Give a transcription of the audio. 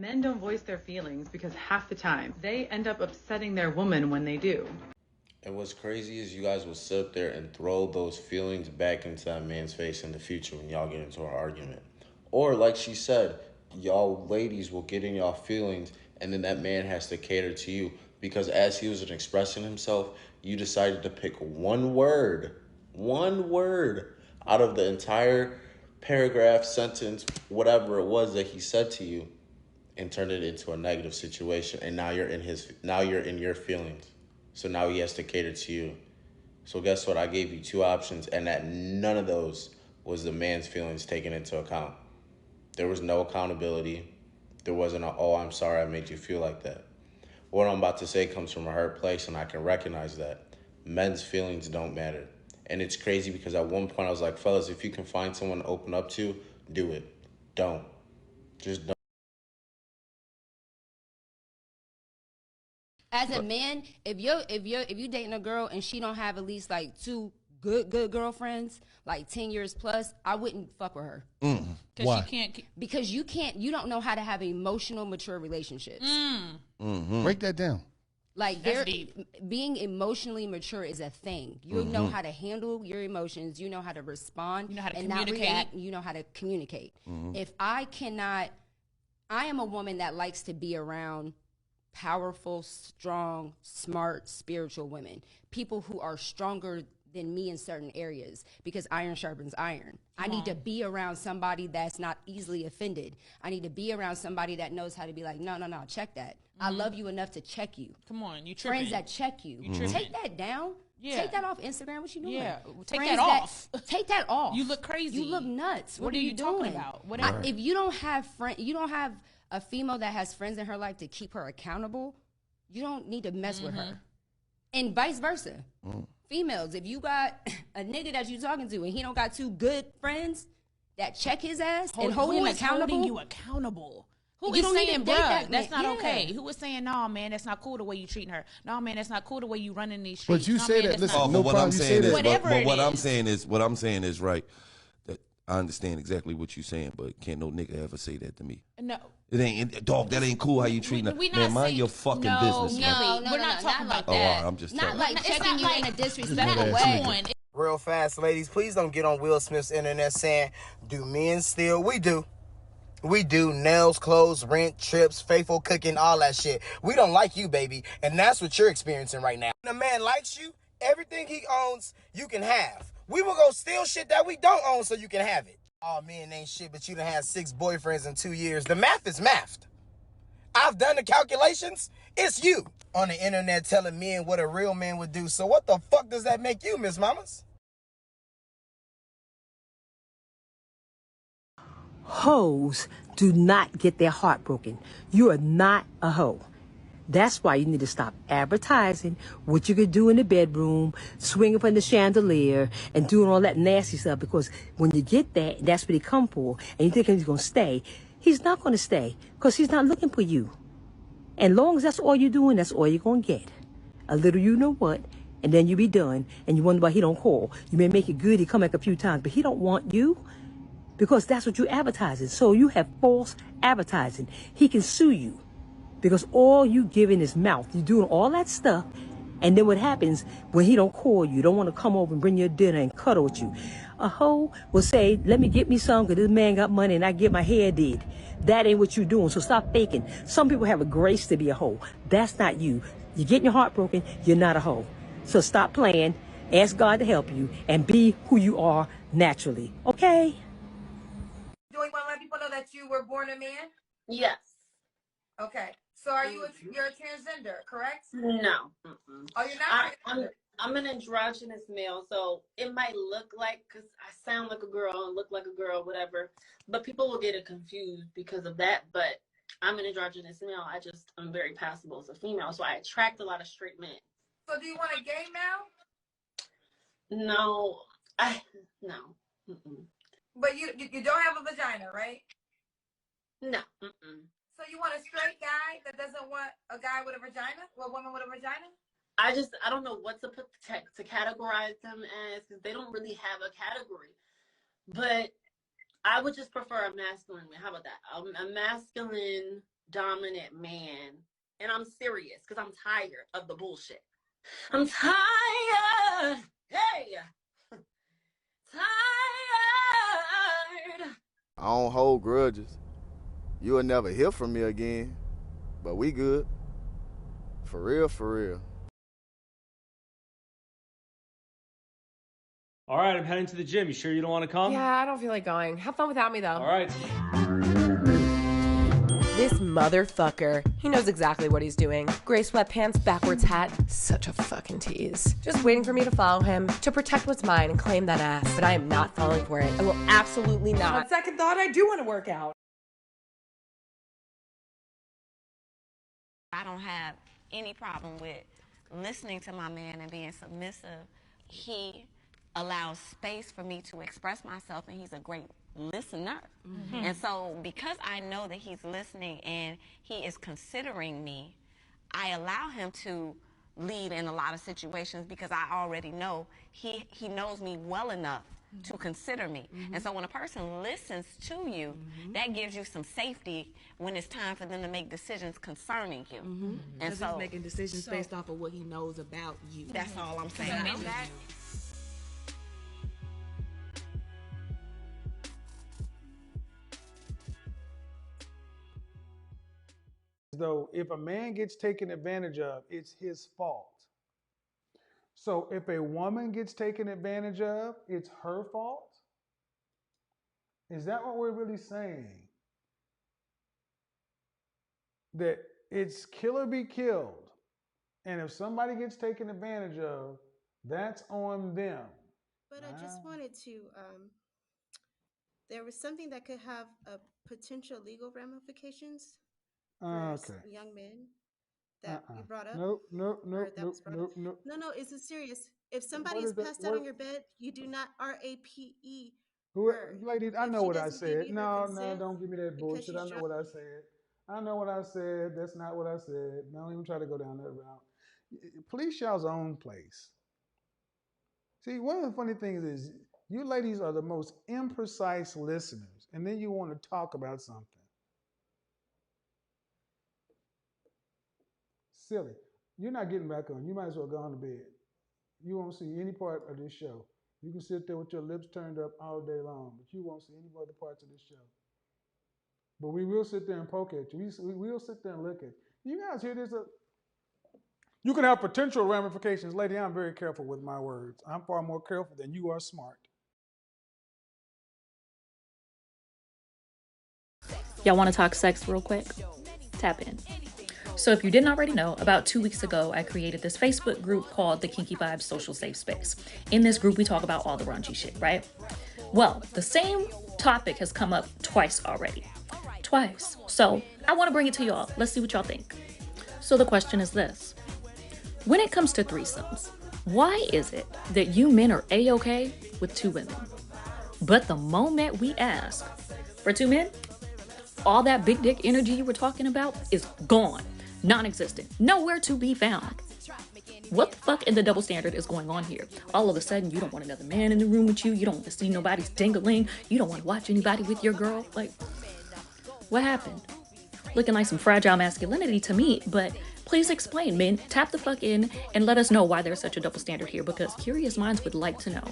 Men don't voice their feelings because half the time they end up upsetting their woman when they do. And what's crazy is you guys will sit up there and throw those feelings back into that man's face in the future when y'all get into an argument. Or, like she said, y'all ladies will get in y'all feelings and then that man has to cater to you because as he was expressing himself, you decided to pick one word out of the entire paragraph, sentence, whatever it was that he said to you and turned it into a negative situation. And now you're in your feelings. So now he has to cater to you. So guess what? I gave you two options, and that none of those was the man's feelings taken into account. There was no accountability. There wasn't a, oh, I'm sorry I made you feel like that. What I'm about to say comes from a hurt place, and I can recognize that. Men's feelings don't matter. And it's crazy because at one point I was like, fellas, if you can find someone to open up to, do it. Don't. Just don't. As a man, if you dating a girl and she don't have at least like two good girlfriends, like 10 years plus, I wouldn't fuck with her. Why? Because you don't know how to have emotional, mature relationships. Break that down. Like being emotionally mature is a thing. You know how to handle your emotions. You know how to respond. You know how to and communicate. Not react. You know how to communicate. If I am a woman that likes to be around powerful, strong, smart, spiritual women. People who are stronger than me in certain areas because iron sharpens iron. I need to be around somebody that's not easily offended. I need to be around somebody that knows how to be like, no, check that. I love you enough to check you. Come on, you tripping. Friends that check you. Take that down. Yeah. Take that off Instagram. What you doing? Yeah, take Friends that off. Take that off. You look crazy. You look nuts. What are you talking doing? about? If you don't have you don't have a female that has friends in her life to keep her accountable, you don't need to mess with her. And vice versa. Females, if you got a nigga that you talking to and he don't got two good friends that check his ass and hold him accountable. Holding you accountable? Who You is don't need saying, to date bruh, that that's man. not Yeah. okay? Who is saying, no, man, that's not cool the way you treating her? No, man, that's not cool the way you running these streets. But you no, say man, that. that's Listen, not no But what problem. I'm You say saying is, that. Whatever but it what is. I'm saying is right. That I understand exactly what you're saying, but can't no nigga ever say that to me. No. It ain't, dog. That ain't cool. How you treating her? we not Man, mind saying- your fucking No, business. no. man. No, We're not talking like about Oh, all that. right, I'm just not telling. like It's checking not you like- in a Come disrespectful on. way. Real fast, ladies, please don't get on Will Smith's internet saying, do men steal? We do. We do. Nails, clothes, rent, trips, faithful cooking, all that shit. We don't like you, baby. And that's what you're experiencing right now. When a man likes you, everything he owns, you can have. We will go steal shit that we don't own so you can have it. Oh, men ain't shit, but you done had 6 boyfriends in 2 years. The math is mathed. I've done the calculations. It's you on the internet telling men what a real man would do. So what the fuck does that make you, Miss Mamas? Hoes do not get their heart broken. You are not a hoe. That's why you need to stop advertising what you could do in the bedroom, swinging from the chandelier, and doing all that nasty stuff. Because when you get that, that's what he come for, and you think he's going to stay. He's not going to stay because he's not looking for you. And long as that's all you're doing, that's all you're going to get. A little you know what, and then you be done, and you wonder why he don't call. You may make it good, he come back a few times, but he don't want you. Because that's what you're advertising. So you have false advertising. He can sue you because all you give in his mouth. You're doing all that stuff. And then what happens when he don't call you, don't want to come over and bring you dinner and cuddle with you. A hoe will say, let me get me some because this man got money and I get my hair did. That ain't what you're doing. So stop faking. Some people have a grace to be a hoe. That's not you. You're getting your heart broken. You're not a hoe. So stop playing. Ask God to help you and be who you are naturally. Okay? Do you want to let people know that you were born a man? Yes. Okay. So are you you're a transgender, correct? No. Oh, you're not. I'm an androgynous male, so it might look like, because I sound like a girl and look like a girl, whatever, but people will get it confused because of that. But I'm an androgynous male. I'm very passable as a female, so I attract a lot of straight men. So do you want a gay male? No. No. But you don't have a vagina, right? No. So you want a straight guy that doesn't want a guy with a vagina? Or a woman with a vagina? I don't know what to put to categorize them as, because they don't really have a category. But I would just prefer a masculine man. How about that? A masculine dominant man. And I'm serious because I'm tired of the bullshit. I'm tired. Hey. Tired. I don't hold grudges. You'll never hear from me again. But we good. For real, for real. All right, I'm heading to the gym. You sure you don't want to come? Yeah, I don't feel like going. Have fun without me, though. All right. This motherfucker. He knows exactly what he's doing. Gray sweatpants, backwards hat. Such a fucking tease. Just waiting for me to follow him, to protect what's mine and claim that ass. But I am not falling for it. I will absolutely not. On second thought, I do want to work out. I don't have any problem with listening to my man and being submissive. He allows space for me to express myself, and he's a great listener. Mm-hmm. And so because I know that he's listening and he is considering me, I allow him to lead in a lot of situations because I already know he knows me well enough to consider me. Mm-hmm. And so when a person listens to you, mm-hmm. that gives you some safety when it's time for them to make decisions concerning you. Mm-hmm. And so he's making decisions based off of what he knows about you. That's all I'm saying. Though if a man gets taken advantage of, it's his fault. So if a woman gets taken advantage of, it's her fault? Is that what we're really saying? That it's kill or be killed. And if somebody gets taken advantage of, that's on them. But I just wanted to, there was something that could have potential legal ramifications for young men that you brought up. Nope. No, is it serious? If somebody is passed out on your bed, you do not RAPE her. Lady, I know what I said. No, don't give me that bullshit. I know what I said. That's not what I said. Don't even try to go down that route. Police y'all's own place. See, one of the funny things is you ladies are the most imprecise listeners, and then you want to talk about something. Silly. You're not getting back on. You might as well go on to bed. You won't see any part of this show. You can sit there with your lips turned up all day long, but you won't see any other parts of this show. But we will sit there and poke at you. We will sit there and look at you. You guys hear this? You can have potential ramifications. Lady, I'm very careful with my words. I'm far more careful than you are smart. Y'all want to talk sex real quick? Tap in. So if you didn't already know, about 2 weeks ago, I created this Facebook group called the Kinky Vibes Social Safe Space. In this group, we talk about all the raunchy shit, right? Well, the same topic has come up twice already. Twice. So I want to bring it to y'all. Let's see what y'all think. So the question is this. When it comes to threesomes, why is it that you men are A-okay with 2 women? But the moment we ask for 2 men, all that big dick energy you were talking about is gone. Non-existent. Nowhere to be found. What the fuck in the double standard is going on here? All of a sudden, you don't want another man in the room with you. You don't want to see nobody's dingling. You don't want to watch anybody with your girl. Like, what happened? Looking like some fragile masculinity to me, but please explain, men. Tap the fuck in and let us know why there's such a double standard here, because curious minds would like to know.